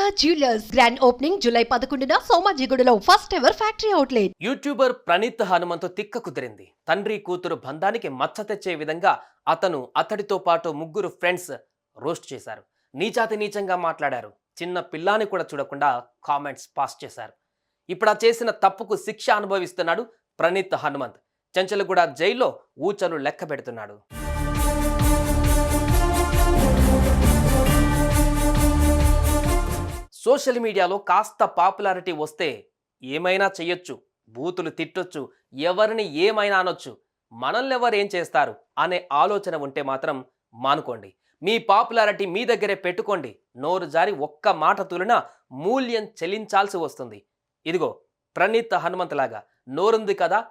Sharada jewellers grand opening July 11న సోమాజిగూడలో first ever factory outlet. YouTuber Praneeth Hanumanthu తిక్క కుదిరింది. తండ్రి కూతురు బంధానికి మచ్చ తెచ్చే విధంగా అతడితో పాటు ముగ్గురు ఫ్రెండ్స్ రోస్ట్ చేశారు. నీచాతి నీచంగా మాట్లాడారు. చిన్న పిల్లాని కూడా చూడకుండా కామెంట్స్ పాస్ చేశారు. ఇప్పుడు చేసిన తప్పుకు శిక్ష అనుభవిస్తున్నాడు ప్రణీత్ హనుమంత్. చెంచల్గూడ జైల్లో ఊచలు లెక్క పెడుతున్నాడు. సోషల్ మీడియాలో కాస్త పాపులారిటీ వస్తే ఏమైనా చెయ్యొచ్చు, బూతులు తిట్టొచ్చు, ఎవరిని ఏమైనా అనొచ్చు, మనల్ని ఎవరు ఏం చేస్తారు అనే ఆలోచన ఉంటే మాత్రం మానుకోండి. మీ పాపులారిటీ మీ దగ్గరే పెట్టుకోండి. నోరు జారి ఒక్క మాట తూలినా మూల్యం చెల్లించాల్సి వస్తుంది. ఇదిగో ప్రణీత్ హనుమంత్ లాగా నోరుంది కదా,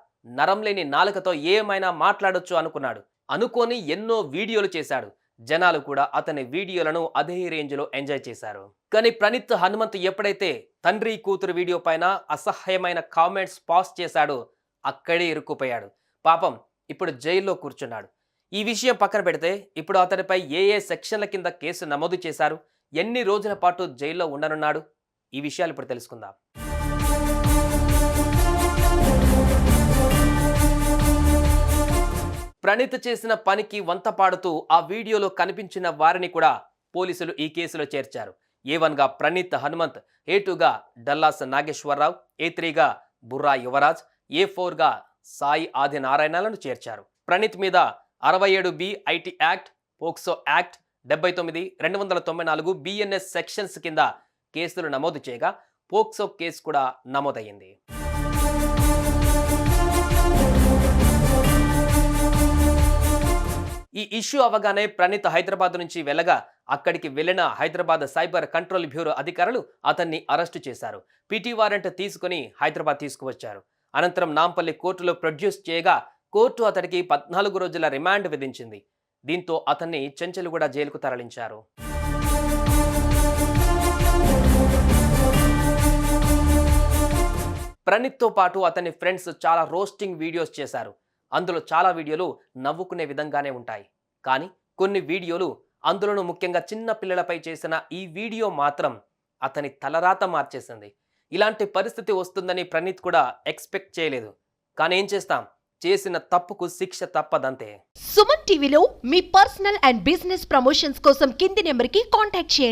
నరం లేని నాలుకతో ఏమైనా మాట్లాడొచ్చు అనుకున్నాడు. అనుకోని ఎన్నో వీడియోలు చేశాడు. జనాలు కూడా అతని వీడియోలను అదే రేంజ్లో ఎంజాయ్ చేశారు. కానీ ప్రణీత్ హనుమంత్ ఎప్పుడైతే తండ్రి కూతురు వీడియో పైన అసహ్యమైన కామెంట్స్ పాస్ చేశాడో అక్కడే ఇరుక్కుపోయాడు. పాపం ఇప్పుడు జైల్లో కూర్చున్నాడు. ఈ విషయం పక్కన పెడితే ఇప్పుడు అతనిపై ఏ సెక్షన్ల కింద కేసు నమోదు చేశారు, ఎన్ని రోజుల పాటు జైల్లో ఉండనున్నాడు, ఈ విషయాలు ఇప్పుడు తెలుసుకుందాం. ప్రణీత్ చేసిన పనికి వంత పాడుతూ ఆ వీడియోలో కనిపించిన వారిని కూడా పోలీసులు ఈ కేసులో చేర్చారు. A1గా ప్రణీత్ హనుమంత్, A2గా డల్లాస్ నాగేశ్వరరావు, A3గా బుర్రా యువరాజ్, A4గా సాయి ఆది నారాయణలను చేర్చారు. ప్రణీత్ మీద 67B IT act, POCSO act, 79, 294 BNS sections కింద కేసులు నమోదు చేయగా పోక్సో కేసు కూడా నమోదయ్యింది. ఈ ఇష్యూ అవగానే ప్రణీత్ హైదరాబాద్ నుంచి వెళ్ళగా అక్కడికి వెళ్లిన హైదరాబాద్ సైబర్ కంట్రోల్ బ్యూరో అధికారులు అతన్ని అరెస్టు చేశారు. పీటీ వారెంట్ తీసుకుని హైదరాబాద్ తీసుకువచ్చారు. అనంతరం నాంపల్లి కోర్టులో ప్రొడ్యూస్ చేయగా కోర్టు అతడికి 14 రోజుల రిమాండ్ విధించింది. దీంతో అతన్ని చెంచల్గూడ జైలుకు తరలించారు. ప్రణీత్తో పాటు అతని ఫ్రెండ్స్ చాలా రోస్టింగ్ వీడియోస్ చేశారు. అందులో చాలా వీడియోలు నవ్వుకునే విధంగానే ఉంటాయి. కానీ కొన్ని వీడియోలు, అందులోనూ ముఖ్యంగా చిన్న పిల్లలపై చేసిన ఈ వీడియో మాత్రం అతని తలరాత మార్చేసింది. ఇలాంటి పరిస్థితి వస్తుందని ప్రణీత్ కూడా ఎక్స్పెక్ట్ చేయలేదు. కానీ ఏం చేస్తాం, చేసిన తప్పుకు శిక్ష తప్పదంతే. సుమన్ టీవీలో మీ పర్సనల్ అండ్ బిజినెస్ ప్రమోషన్స్ కోసం కింది నెంబర్కి కాంటాక్ట్ చేయండి.